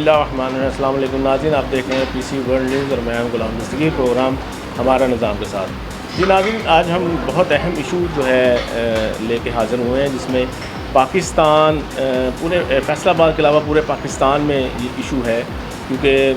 اللہ الرحمن الرحیم۔ السلام علیکم ناظرین، آپ دیکھ رہے ہیں پی سی ورلڈ نیوز اور میں غلام دستگیر، پروگرام ہمارا نظام کے ساتھ۔ جی ناظرین، آج ہم بہت اہم ایشو جو ہے لے کے حاضر ہوئے ہیں، جس میں پاکستان پورے فیصل آباد کے علاوہ پورے پاکستان میں یہ ایشو ہے، کیونکہ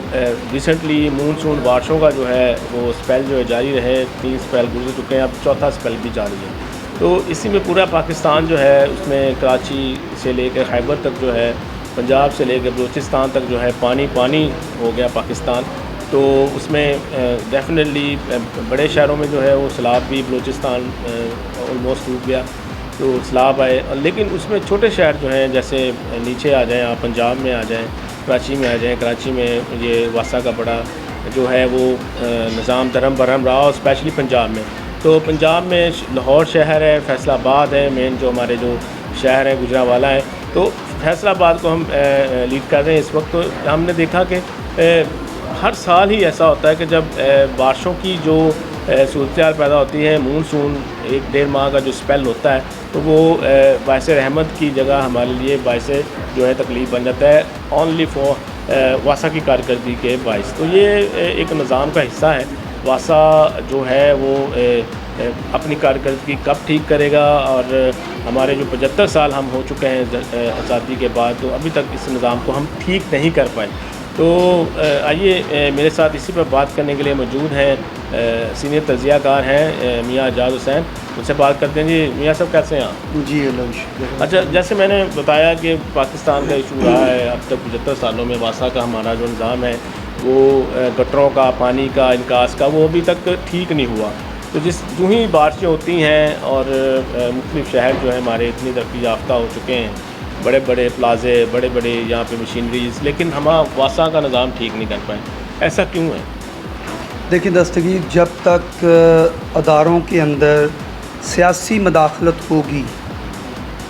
ریسنٹلی مونسون بارشوں کا جو ہے وہ اسپیل جو ہے جاری رہے، 3 اسپیل گزر چکے ہیں، اب 4تھا اسپیل بھی جاری ہے۔ تو اسی میں پورا پاکستان جو ہے اس میں کراچی سے لے کے خیبر تک جو ہے، پنجاب سے لے کے بلوچستان تک جو ہے پانی ہو گیا پاکستان۔ تو اس میں ڈیفینیٹلی بڑے شہروں میں جو ہے وہ سیلاب بھی، بلوچستان آلموسٹ ڈوب گیا تو سیلاب آئے، لیکن اس میں چھوٹے شہر جو ہیں جیسے نیچے آ جائیں آپ، پنجاب میں آ جائیں، کراچی میں آ جائیں، کراچی میں یہ واسا کا بڑا جو ہے وہ نظام درہم برہم رہا، اور اسپیشلی پنجاب میں۔ تو پنجاب میں لاہور شہر ہے، فیصل آباد ہے، مین جو ہمارے جو شہر ہیں گجرانوالہ ہیں، تو فیصل آباد کو ہم لیڈ کر رہے ہیں اس وقت۔ تو ہم نے دیکھا کہ ہر سال ہی ایسا ہوتا ہے کہ جب بارشوں کی جو صورتحال پیدا ہوتی ہے، مونسون 1-1.5 ماہ کا جو اسپیل ہوتا ہے، تو وہ باعث رحمت کی جگہ ہمارے لیے باعث جو ہے تکلیف بن جاتا ہے، اونلی فار واسا کی کارکردگی کے باعث۔ تو یہ ایک نظام کا حصہ ہے۔ واسا جو ہے وہ اپنی کارکردگی کب ٹھیک کرے گا، اور ہمارے جو 75 سال ہم ہو چکے ہیں آزادی کے بعد، تو ابھی تک اس نظام کو ہم ٹھیک نہیں کر پائے۔ تو آئیے میرے ساتھ اسی پر بات کرنے کے لیے موجود ہیں سینئر تجزیہ کار ہیں میاں اعجاز حسین، ان سے بات کرتے ہیں۔ جی میاں صاحب کیسے ہیں آپ؟ جی اللہ شکر۔ اچھا، جیسے میں نے بتایا کہ پاکستان کا ایشو رہا ہے اب تک 75 سالوں میں، واسا کا ہمارا جو نظام ہے وہ گٹروں کا، پانی کا، انکاس کا، وہ ابھی تک ٹھیک نہیں ہوا۔ تو جو ہی بارشیں ہوتی ہیں اور مختلف شہر جو ہیں ہمارے اتنی ترقی یافتہ ہو چکے ہیں، بڑے بڑے پلازے، بڑے بڑے یہاں پہ مشینریز، لیکن ہم واسا کا نظام ٹھیک نہیں کر پائے، ایسا کیوں ہے؟ دیکھیں دستگیر، جب تک اداروں کے اندر سیاسی مداخلت ہوگی،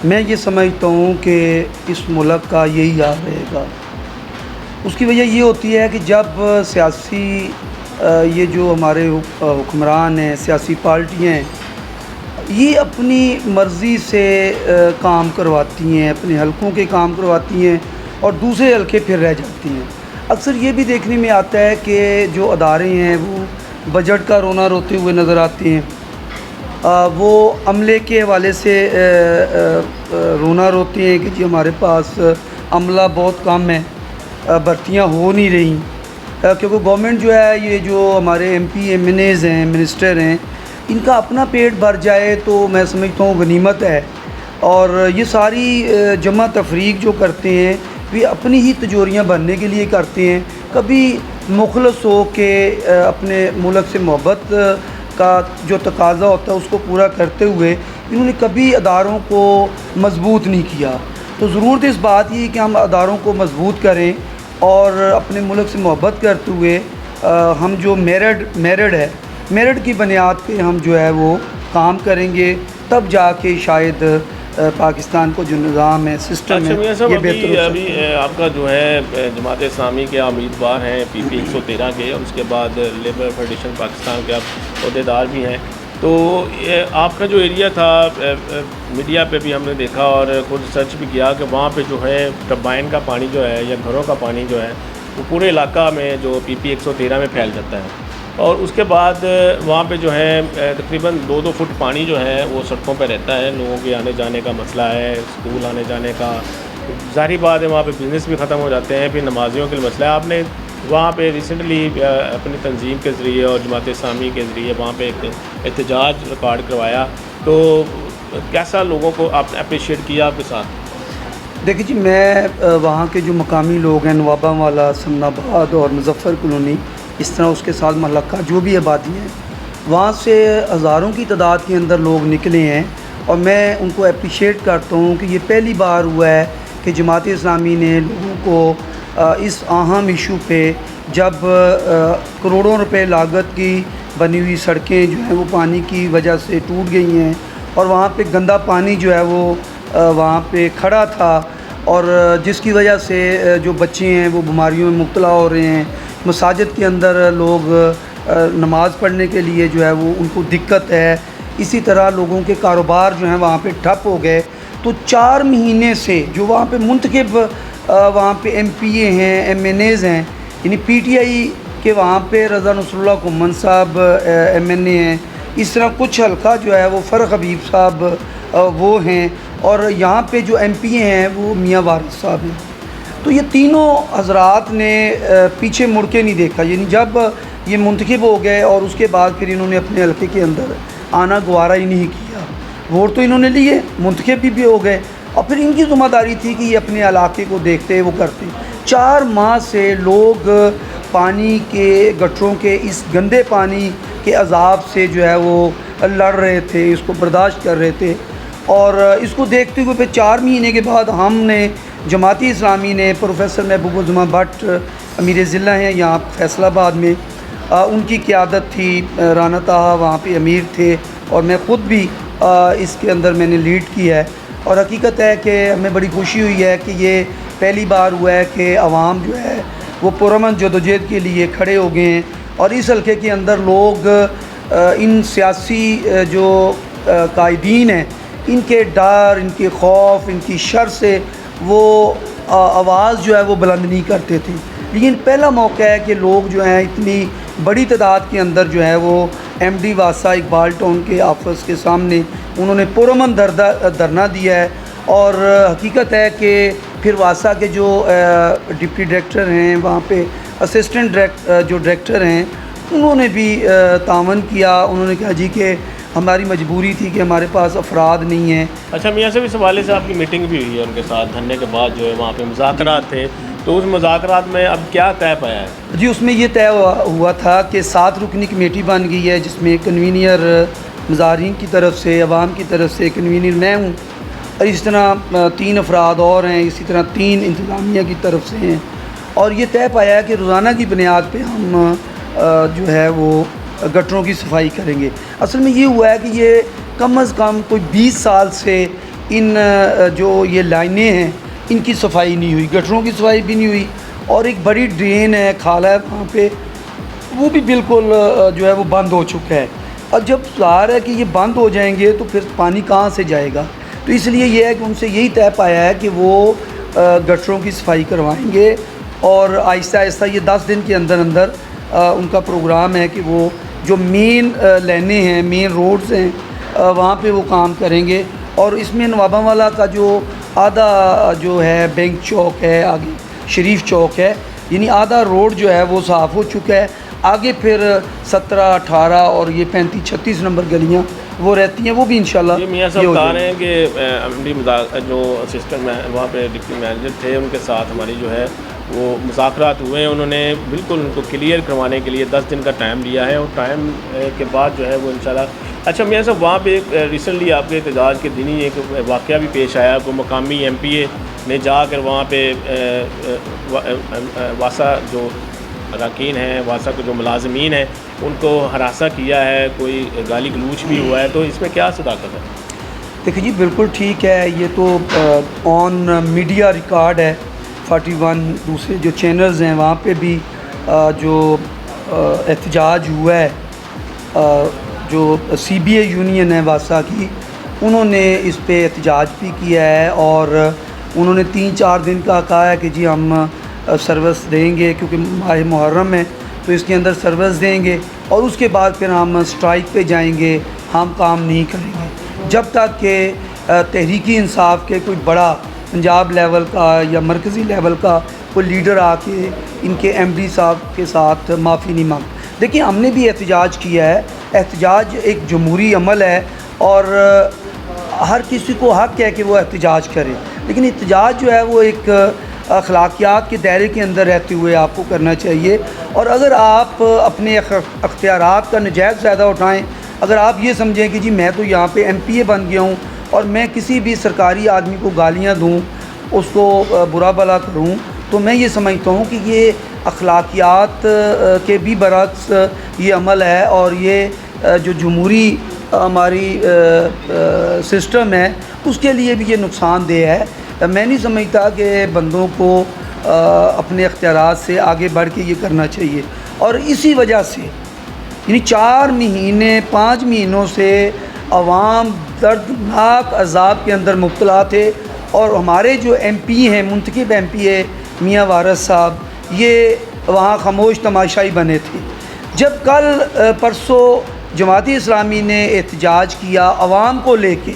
میں یہ سمجھتا ہوں کہ اس ملک کا یہی حال رہے گا۔ اس کی وجہ یہ ہوتی ہے کہ جب سیاسی یہ جو ہمارے حکمران ہیں، سیاسی پارٹیاں ہیں، یہ اپنی مرضی سے کام کرواتی ہیں، اپنے حلقوں کے کام کرواتی ہیں، اور دوسرے حلقے پھر رہ جاتی ہیں۔ اکثر یہ بھی دیکھنے میں آتا ہے کہ جو ادارے ہیں وہ بجٹ کا رونا روتے ہوئے نظر آتے ہیں، وہ عملے کے حوالے سے رونا روتے ہیں کہ جی ہمارے پاس عملہ بہت کم ہے، بھرتیاں ہو نہیں رہی، کیونکہ گورنمنٹ جو ہے، یہ جو ہمارے M P M N A's ہیں، منسٹر ہیں، ان کا اپنا پیٹ بھر جائے تو میں سمجھتا ہوں غنیمت ہے۔ اور یہ ساری جمع تفریق جو کرتے ہیں، وہ اپنی ہی تجوریاں بھرنے کے لیے کرتے ہیں۔ کبھی مخلص ہو کے اپنے ملک سے محبت کا جو تقاضا ہوتا ہے اس کو پورا کرتے ہوئے انہوں نے کبھی اداروں کو مضبوط نہیں کیا۔ تو ضرورت اس بات یہ کہ ہم اداروں کو مضبوط کریں، اور اپنے ملک سے محبت کرتے ہوئے ہم جو میرٹ کی بنیاد پہ ہم جو ہے وہ کام کریں گے، تب جا کے شاید پاکستان کو جو نظام ہے، سسٹم ہے، یہ بہتر ہو سکتا ہے۔ ابھی آپ کا جو ہے جماعت اسلامی کے امیدوار ہیں PP 113 کے، اور اس کے بعد لیبر فیڈریشن پاکستان کے آپ عہدیدار بھی ہیں۔ تو آپ کا جو ایریا تھا، میڈیا پہ بھی ہم نے دیکھا اور خود سرچ بھی کیا کہ وہاں پہ جو ہے ٹربائن کا پانی جو ہے، یا گھروں کا پانی جو ہے، وہ پورے علاقہ میں جو PP 113 میں پھیل جاتا ہے، اور اس کے بعد وہاں پہ جو ہے تقریباً 2-2 فٹ پانی جو ہے وہ سڑکوں پہ رہتا ہے۔ لوگوں کے آنے جانے کا مسئلہ ہے، اسکول آنے جانے کا، ظاہری بات ہے وہاں پہ بزنس بھی ختم ہو جاتے ہیں، پھر نمازیوں کے لیے مسئلہ ہے۔ آپ نے وہاں پہ ریسنٹلی اپنی تنظیم کے ذریعے اور جماعت اسلامی کے ذریعے وہاں پہ ایک احتجاج ریکارڈ کروایا، تو کیسا لوگوں کو آپ نے اپریشیٹ کیا آپ کے ساتھ؟ دیکھیے جی، میں وہاں کے جو مقامی لوگ ہیں، نوابہ والا، سمن آباد اور مظفر کالونی، اس طرح اس کے ساتھ ملکہ جو بھی آبادی ہیں، وہاں سے ہزاروں کی تعداد کے اندر لوگ نکلے ہیں، اور میں ان کو اپریشیٹ کرتا ہوں کہ یہ پہلی بار ہوا ہے کہ جماعت اسلامی نے لوگوں کو اس اہم ایشو پہ، جب کروڑوں روپے لاگت کی بنی ہوئی سڑکیں جو ہیں وہ پانی کی وجہ سے ٹوٹ گئی ہیں، اور وہاں پہ گندا پانی جو ہے وہ وہاں پہ کھڑا تھا، اور جس کی وجہ سے جو بچے ہیں وہ بیماریوں میں مبتلا ہو رہے ہیں۔ مساجد کے اندر لوگ نماز پڑھنے کے لیے جو ہے وہ ان کو دقت ہے، اسی طرح لوگوں کے کاروبار جو ہیں وہاں پہ ٹھپ ہو گئے۔ تو 4 مہینے سے جو وہاں پہ منتخب وہاں پہ ایم پی اے ہیں، ایم این ایز ہیں، یعنی پی ٹی آئی کے وہاں پہ رضا نصر اللہ کمن صاحب ایم این اے ہیں، اس طرح کچھ حلقہ جو ہے وہ فرق حبیب صاحب وہ ہیں، اور یہاں پہ جو ایم پی اے ہیں وہ میاں وارث صاحب ہیں۔ تو یہ تینوں حضرات نے پیچھے مڑ کے نہیں دیکھا، یعنی جب یہ منتخب ہو گئے اور اس کے بعد پھر انہوں نے اپنے حلقے کے اندر آنا گوارا ہی نہیں کیا، ووٹ تو انہوں نے لیے، منتخب بھی ہو گئے، اور پھر ان کی ذمہ داری تھی کہ یہ اپنے علاقے کو دیکھتے وہ کرتے۔ 4 ماہ سے لوگ پانی کے گٹروں کے اس گندے پانی کے عذاب سے جو ہے وہ لڑ رہے تھے، اس کو برداشت کر رہے تھے، اور اس کو دیکھتے ہوئے پھر 4 مہینے کے بعد ہم نے جماعتی اسلامی نے پروفیسر محبوب الزمان بٹ امیر ضلع ہیں یہاں فیصل آباد میں، ان کی قیادت تھی، رانا طاہا وہاں پہ امیر تھے، اور میں خود بھی اس کے اندر میں نے لیڈ کی ہے، اور حقیقت ہے کہ ہمیں بڑی خوشی ہوئی ہے کہ یہ پہلی بار ہوا ہے کہ عوام جو ہے وہ پرامن جدوجہد کے لیے کھڑے ہو گئے ہیں، اور اس حلقے کے اندر لوگ ان سیاسی جو قائدین ہیں ان کے ڈر، ان کے خوف، ان کی شر سے وہ آواز جو ہے وہ بلند نہیں کرتے تھے، لیکن پہلا موقع ہے کہ لوگ جو ہیں اتنی بڑی تعداد کے اندر جو ہے وہ ایم ڈی واسا اقبال ٹاؤن کے آفس کے سامنے انہوں نے پرامن دھرنا دیا ہے، اور حقیقت ہے کہ پھر واسا کے جو ڈپٹی ڈائریکٹر ہیں وہاں پہ اسسٹنٹ جو ڈائریکٹر ہیں انہوں نے بھی تعاون کیا، انہوں نے کہا جی کہ ہماری مجبوری تھی کہ ہمارے پاس افراد نہیں ہیں۔ اچھا میاں صاحب، اس حوالے سے آپ کی میٹنگ بھی ہوئی ہے ان کے ساتھ دھرنے کے بعد، جو ہے وہاں پہ مذاکرات تھے، تو اس مذاکرات میں اب کیا طے پایا ہے؟ جی اس میں یہ طے ہوا تھا کہ 7 رکنی کمیٹی بن گئی ہے، جس میں کنوینئر مظاہرین کی طرف سے، عوام کی طرف سے کنوینر میں ہوں، اور اس طرح 3 افراد اور ہیں، اسی طرح 3 انتظامیہ کی طرف سے ہیں، اور یہ طے پایا ہے کہ روزانہ کی بنیاد پہ ہم جو ہے وہ گٹروں کی صفائی کریں گے۔ اصل میں یہ ہوا ہے کہ یہ کم از کم کوئی 20 سال سے ان جو یہ لائنیں ہیں ان کی صفائی نہیں ہوئی، گٹروں کی صفائی بھی نہیں ہوئی، اور ایک بڑی ڈرین ہے، کھالا ہے وہاں پہ، وہ بھی بالکل جو ہے وہ بند ہو چکا ہے، اور جب ظاہر ہے کہ یہ بند ہو جائیں گے تو پھر پانی کہاں سے جائے گا، تو اس لیے یہ ہے کہ ان سے یہی طے پایا ہے کہ وہ گٹروں کی صفائی کروائیں گے، اور آہستہ آہستہ یہ 10 دن کے اندر اندر ان کا پروگرام ہے کہ وہ جو مین لائنیں ہیں، مین روڈز ہیں، وہاں پہ وہ کام کریں گے، اور اس میں نوابہ والا کا جو آدھا جو ہے بینک چوک ہے، آگے شریف چوک ہے، یعنی آدھا روڈ جو ہے وہ صاف ہو چکا ہے، آگے پھر 17، 18 اور یہ 35، 36 نمبر گلیاں وہ رہتی ہیں، وہ بھی انشاءاللہ یہ میاں صاحب بتا رہے ہیں کہ ایم ڈی جو اسسٹنٹ وہاں پہ ڈپٹی مینیجر تھے ان کے ساتھ ہماری جو ہے وہ مذاکرات ہوئے ہیں، انہوں نے بالکل ان کو کلیئر کروانے کے لیے 10 دن کا ٹائم لیا ہے، اور ٹائم کے بعد جو ہے وہ انشاءاللہ۔ اچھا میاں صاحب، وہاں پہ ایک ریسنٹلی آپ کے احتجاج کے دن ہی ایک واقعہ بھی پیش آیا، کو مقامی ایم پی اے نے جا کر وہاں پہ واسا جو اراکین ہیں، واسا کے جو ملازمین ہیں ان کو ہراساں کیا ہے، کوئی گالی گلوچ بھی ہوا ہے، تو اس میں کیا صداقت ہے؟ دیکھیں جی بالکل ٹھیک ہے، یہ تو آن میڈیا ریکارڈ ہے، 41 دوسرے جو چینلز ہیں وہاں پہ بھی جو احتجاج ہوا ہے، جو سی بی اے یونین ہے واسا کی، انہوں نے اس پہ احتجاج بھی کیا ہے، اور انہوں نے 3-4 دن کا کہا ہے کہ جی ہم سروس دیں گے، کیونکہ ماہ محرم ہے تو اس کے اندر سروس دیں گے، اور اس کے بعد پھر ہم اسٹرائک پہ جائیں گے، ہم کام نہیں کریں گے جب تک کہ تحریک انصاف کے کوئی بڑا پنجاب لیول کا یا مرکزی لیول کا کوئی لیڈر آ کے ان کے ایم ڈی صاحب کے ساتھ معافی نہیں مانگ۔ دیکھیں ہم نے بھی احتجاج کیا ہے، احتجاج ایک جمہوری عمل ہے، اور ہر کسی کو حق ہے کہ وہ احتجاج کرے، لیکن احتجاج جو ہے وہ ایک اخلاقیات کے دائرے کے اندر رہتے ہوئے آپ کو کرنا چاہیے، اور اگر آپ اپنے اختیارات کا نجائز فائدہ اٹھائیں، اگر آپ یہ سمجھیں کہ جی میں تو یہاں پہ ایم پی اے بن گیا ہوں اور میں کسی بھی سرکاری آدمی کو گالیاں دوں، اس کو برا بھلا کروں، تو میں یہ سمجھتا ہوں کہ یہ اخلاقیات کے بھی برعکس یہ عمل ہے، اور یہ جو جمہوری ہماری سسٹم ہے اس کے لیے بھی یہ نقصان دہ ہے۔ میں نہیں سمجھتا کہ بندوں کو اپنے اختیارات سے آگے بڑھ کے یہ کرنا چاہیے، اور اسی وجہ سے یعنی 4 مہینے 5 مہینوں سے عوام دردناک عذاب کے اندر مبتلا تھے، اور ہمارے جو ایم پی ہیں، منتخب ایم پی ہے میاں وارث صاحب، یہ وہاں خاموش تماشائی بنے تھے. جب کل پرسوں جماعت اسلامی نے احتجاج کیا عوام کو لے کے،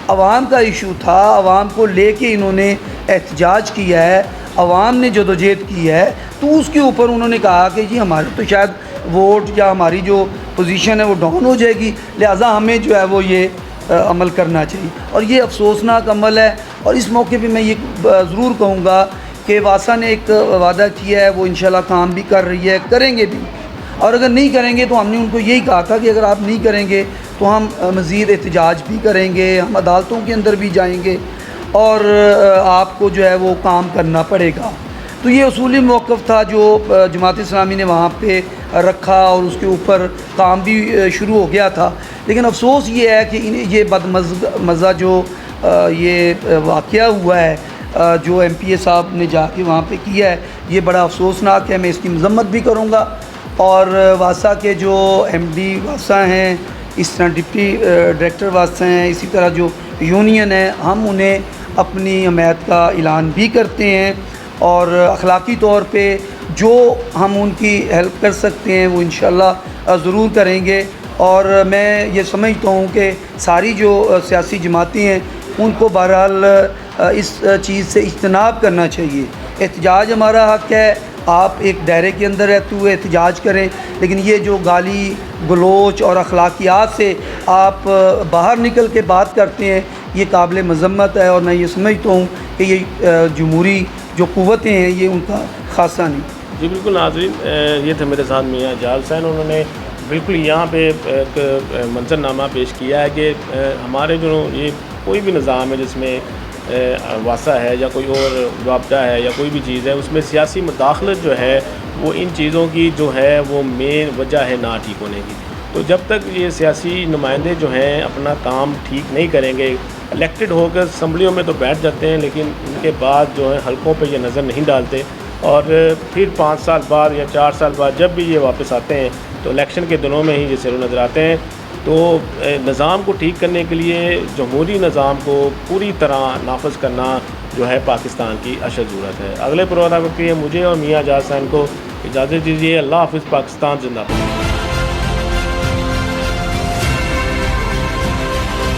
عوام کا ایشو تھا، عوام کو لے کے انہوں نے احتجاج کیا ہے، عوام نے جدوجہد کی ہے، تو اس کے اوپر انہوں نے کہا کہ جی ہمارے تو شاید ووٹ یا ہماری جو پوزیشن ہے وہ ڈاؤن ہو جائے گی، لہٰذا ہمیں جو ہے وہ یہ عمل کرنا چاہیے. اور یہ افسوسناک عمل ہے. اور اس موقع پہ میں یہ ضرور کہوں گا کہ واسا نے ایک وعدہ کیا ہے، وہ انشاءاللہ کام بھی کر رہی ہے، کریں گے بھی. اور اگر نہیں کریں گے تو ہم نے ان کو یہی کہا تھا کہ اگر آپ نہیں کریں گے تو ہم مزید احتجاج بھی کریں گے، ہم عدالتوں کے اندر بھی جائیں گے اور آپ کو جو ہے وہ کام کرنا پڑے گا. تو یہ اصولی موقف تھا جو جماعت اسلامی نے وہاں پہ رکھا اور اس کے اوپر کام بھی شروع ہو گیا تھا. لیکن افسوس یہ ہے کہ یہ بدمزہ جو یہ واقعہ ہوا ہے، جو ایم پی اے صاحب نے جا کے وہاں پہ کیا ہے، یہ بڑا افسوسناک ہے. میں اس کی مذمت بھی کروں گا. اور واسا کے جو ایم ڈی واسا ہیں، اس طرح ڈپٹی ڈائریکٹر واسا ہیں، اسی طرح جو یونین ہے، ہم انہیں اپنی حمایت کا اعلان بھی کرتے ہیں. اور اخلاقی طور پہ جو ہم ان کی ہیلپ کر سکتے ہیں وہ انشاءاللہ ضرور کریں گے. اور میں یہ سمجھتا ہوں کہ ساری جو سیاسی جماعتیں ہیں ان کو بہرحال اس چیز سے اجتناب کرنا چاہیے. احتجاج ہمارا حق ہے، آپ ایک دائرے کے اندر رہتے ہوئے احتجاج کریں، لیکن یہ جو گالی گلوچ اور اخلاقیات سے آپ باہر نکل کے بات کرتے ہیں، یہ قابل مذمت ہے. اور میں یہ سمجھتا ہوں کہ یہ جمہوری جو قوتیں ہیں یہ ان کا خاصہ نہیں. جی بالکل ناظرین، یہ تھے میرے ساتھ میاں جال حسین. انہوں نے بالکل یہاں پہ ایک منظرنامہ پیش کیا ہے کہ ہمارے جو یہ کوئی بھی نظام ہے جس میں واسطہ ہے یا کوئی اور ضابطہ ہے یا کوئی بھی چیز ہے، اس میں سیاسی مداخلت جو ہے وہ ان چیزوں کی جو ہے وہ مین وجہ ہے نہ ٹھیک ہونے کی. تو جب تک یہ سیاسی نمائندے جو ہیں اپنا کام ٹھیک نہیں کریں گے، الیکٹڈ ہو کر اسمبلیوں میں تو بیٹھ جاتے ہیں لیکن ان کے بعد جو ہے حلقوں پہ یہ نظر نہیں ڈالتے، اور پھر 5 سال بعد یا 4 سال بعد جب بھی یہ واپس آتے ہیں تو الیکشن کے دنوں میں ہی یہ سر نظر آتے ہیں. تو نظام کو ٹھیک کرنے کے لیے جمہوری نظام کو پوری طرح نافذ کرنا جو ہے پاکستان کی اشد ضرورت ہے. اگلے پروگرام کے لیے مجھے اور میاں جال حسین کو اجازت دیجیے. اللہ حافظ. پاکستان زندہ باد.